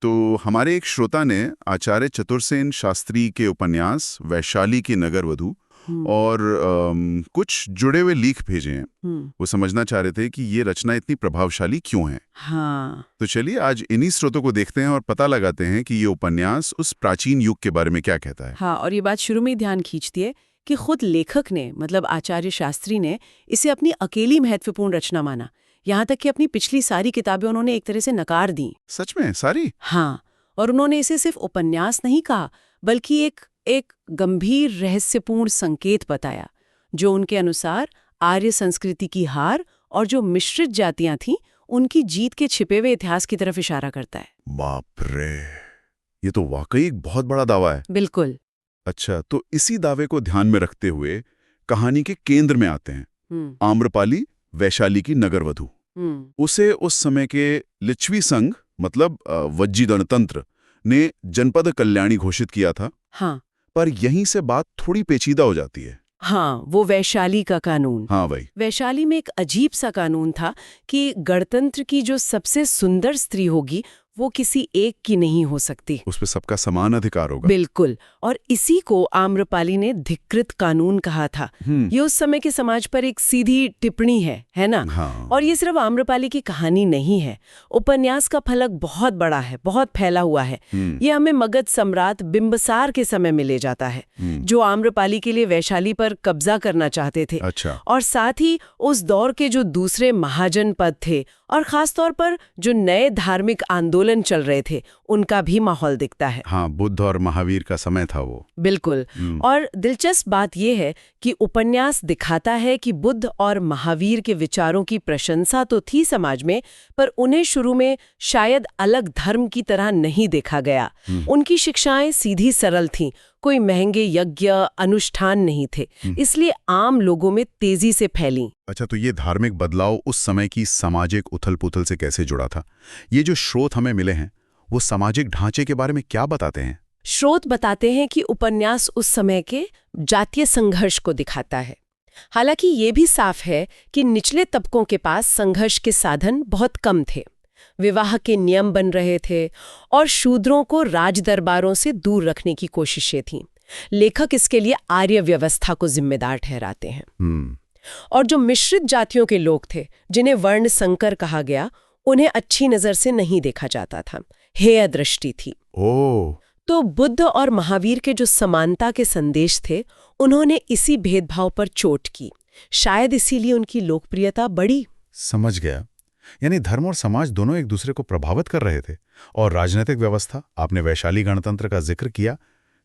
तो हमारे एक श्रोता ने आचार्य चतुर्सेन शास्त्री के उपन्यास वैशाली की नगरवधू और कुछ जुड़े हुए लेख भेजे हैं। वो समझना चाह रहे थे कि ये रचना इतनी प्रभावशाली क्यों है। हाँ। तो चलिए आज इन्हीं स्रोतों को देखते हैं और पता लगाते हैं कि ये उपन्यास उस प्राचीन युग के बारे में क्या कहता है। हाँ, और ये बात शुरू में ही ध्यान खींचती है कि खुद लेखक ने मतलब आचार्य शास्त्री ने इसे अपनी अकेली महत्वपूर्ण रचना माना। यहाँ तक कि अपनी पिछली सारी किताबें उन्होंने एक तरह से नकार दी। सच में सारी? हाँ, और उन्होंने इसे सिर्फ उपन्यास नहीं कहा बल्कि एक गंभीर रहस्यपूर्ण संकेत बताया, जो उनके अनुसार आर्य संस्कृति की हार और जो मिश्रित जातियां थीं उनकी जीत के छिपे हुए इतिहास की तरफ इशारा करता है। बाप रे, ये तो वाकई एक बहुत बड़ा दावा है। बिल्कुल। अच्छा, तो इसी दावे को ध्यान में रखते हुए कहानी के केंद्र में आते हैं। आम्रपाली वैशाली की नगरवधू। उसे उस समय के लिच्छवी संघ मतलब वज्जी गणतंत्र ने जनपद कल्याणी घोषित किया था। हाँ। पर यहीं से बात थोड़ी पेचीदा हो जाती है। हाँ, वो वैशाली का कानून। हाँ भाई। वैशाली में एक अजीब सा कानून था कि गणतंत्र की जो सबसे सुंदर स्त्री होगी वो किसी एक की नहीं हो सकती। उस पे सबका समान अधिकार होगा। बिल्कुल। और इसी को आम्रपाली ने धिक्कृत कानून कहा था। ये उस समय के समाज पर एक सीधी टिप्पणी है ना? हाँ। और ये सिर्फ आम्रपाली की कहानी नहीं है। उपन्यास का फलक बहुत बड़ा है, बहुत फैला हुआ है। ये हमें मगध सम्राट बिंबसार के समय में ले जाता है, जो आम्रपाली के लिए वैशाली पर कब्जा करना चाहते थे। अच्छा। और साथ ही उस दौर के जो दूसरे महाजनपद थे और खासतौर पर जो नए धार्मिक आंदोलन चल रहे थे उनका भी माहौल दिखता है। हाँ, बुद्ध और महावीर का समय था वो। बिल्कुल। और दिलचस्प बात यह है कि उपन्यास दिखाता है कि बुद्ध और महावीर के विचारों की प्रशंसा तो थी समाज में, पर उन्हें शुरू में शायद अलग धर्म की तरह नहीं देखा गया। उनकी शिक्षाएं सीधी सरल थीं, कोई महंगे यज्ञ अनुष्ठान नहीं थे, इसलिए आम लोगों में तेजी से फैली। अच्छा, तो ये धार्मिक बदलाव उस समय की सामाजिक उथल-पुथल से कैसे जुड़ा था? ये जो स्रोत हमें मिले हैं वो सामाजिक ढांचे के बारे में क्या बताते हैं? स्रोत बताते हैं कि उपन्यास उस समय के जातीय संघर्ष को दिखाता है। हालांकि ये भी साफ है कि निचले तबकों के पास संघर्ष के साधन बहुत कम थे। विवाह के नियम बन रहे थे और शूद्रों को राज दरबारों से दूर रखने की कोशिशें थीं। लेखक इसके लिए आर्य व्यवस्था को जिम्मेदार ठहराते हैं। और जो मिश्रित जातियों के लोग थे, जिन्हें वर्ण संकर कहा गया, उन्हें अच्छी नजर से नहीं देखा जाता था, हेय दृष्टि थी। तो बुद्ध और महावीर के जो समानता के संदेश थे, उन्होंने इसी भेदभाव पर चोट की। शायद इसीलिए उनकी लोकप्रियता बढ़ी। समझ गया। यानी धर्म और समाज दोनों एक दूसरे को प्रभावित कर रहे थे। और राजनीतिक व्यवस्था, आपने वैशाली गणतंत्र का जिक्र किया,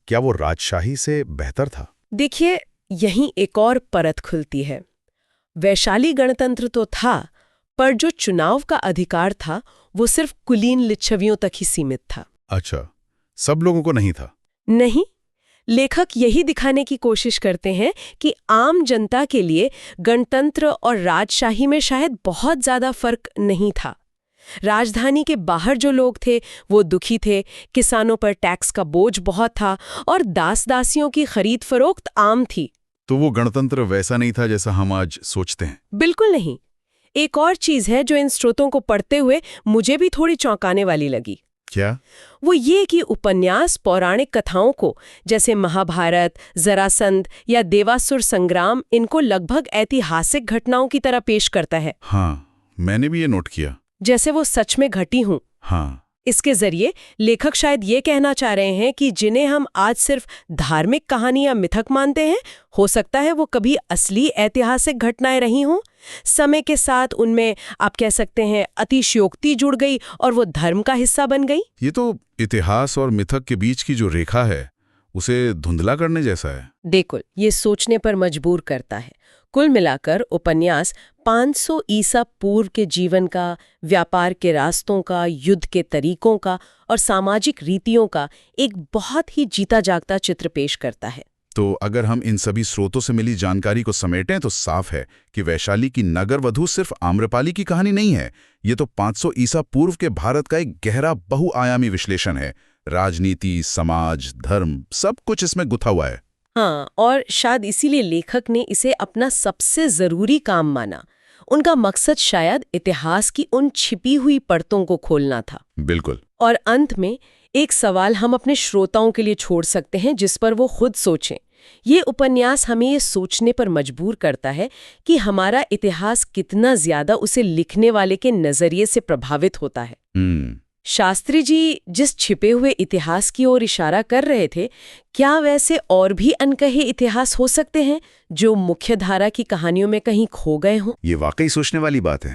क्या वो राजशाही से बेहतर था? देखिए, यहीं एक और परत खुलती है। वैशाली गणतंत्र तो था, पर जो चुनाव का अधिकार था वो सिर्फ कुलीन लिच्छवियों तक ही सीमित था। अच्छा, सब लोगों को नहीं था? नहीं। लेखक यही दिखाने की कोशिश करते हैं कि आम जनता के लिए गणतंत्र और राजशाही में शायद बहुत ज्यादा फर्क नहीं था। राजधानी के बाहर जो लोग थे वो दुखी थे, किसानों पर टैक्स का बोझ बहुत था और दास दासियों की खरीद फरोख्त आम थी। तो वो गणतंत्र वैसा नहीं था जैसा हम आज सोचते हैं? बिल्कुल नहीं। एक और चीज है जो इन स्रोतों को पढ़ते हुए मुझे भी थोड़ी चौंकाने वाली लगी। क्या? वो ये कि उपन्यास पौराणिक कथाओं को, जैसे महाभारत, जरासंध या देवासुर संग्राम, इनको लगभग ऐतिहासिक घटनाओं की तरह पेश करता है। हाँ, मैंने भी ये नोट किया। जैसे वो सच में घटी हूं। हाँ। इसके जरिए लेखक शायद ये कहना चाह रहे हैं कि जिन्हें हम आज सिर्फ धार्मिक कहानी या मिथक मानते हैं, हो सकता है वो कभी असली ऐतिहासिक घटनाएं रही हों। समय के साथ उनमें आप कह सकते हैं अतिशयोक्ति जुड़ गई और वो धर्म का हिस्सा बन गई। ये तो इतिहास और मिथक के बीच की जो रेखा है उसे धुंधला करने जैसा है। बिल्कुल, ये सोचने पर मजबूर करता है। कुल मिलाकर उपन्यास 500 ईसा पूर्व के जीवन का, व्यापार के रास्तों का, युद्ध के तरीकों का और सामाजिक रीतियों का एक बहुत ही जीता जागता चित्र पेश करता है। तो अगर हम इन सभी स्रोतों से मिली जानकारी को समेटें तो साफ है कि वैशाली की नगरवधू सिर्फ आम्रपाली की कहानी नहीं है। ये तो 500 ईसा पूर्व के भारत का एक गहरा बहुआयामी विश्लेषण है। राजनीति, समाज, धर्म, सब कुछ इसमें गुथा हुआ है। हाँ, और शायद इसीलिए लेखक ने इसे अपना सबसे जरूरी काम माना। उनका मकसद शायद इतिहास की उन छिपी हुई परतों को खोलना था। बिल्कुल। और अंत में एक सवाल हम अपने श्रोताओं के लिए छोड़ सकते हैं जिस पर वो खुद सोचें। ये उपन्यास हमें ये सोचने पर मजबूर करता है कि हमारा इतिहास कितना ज्यादा उसे लिखने वाले के नजरिए से प्रभावित होता है। शास्त्री जी जिस छिपे हुए इतिहास की ओर इशारा कर रहे थे, क्या वैसे और भी अनकहे इतिहास हो सकते हैं जो मुख्य धारा की कहानियों में कहीं खो गए हों? ये वाकई सोचने वाली बात है।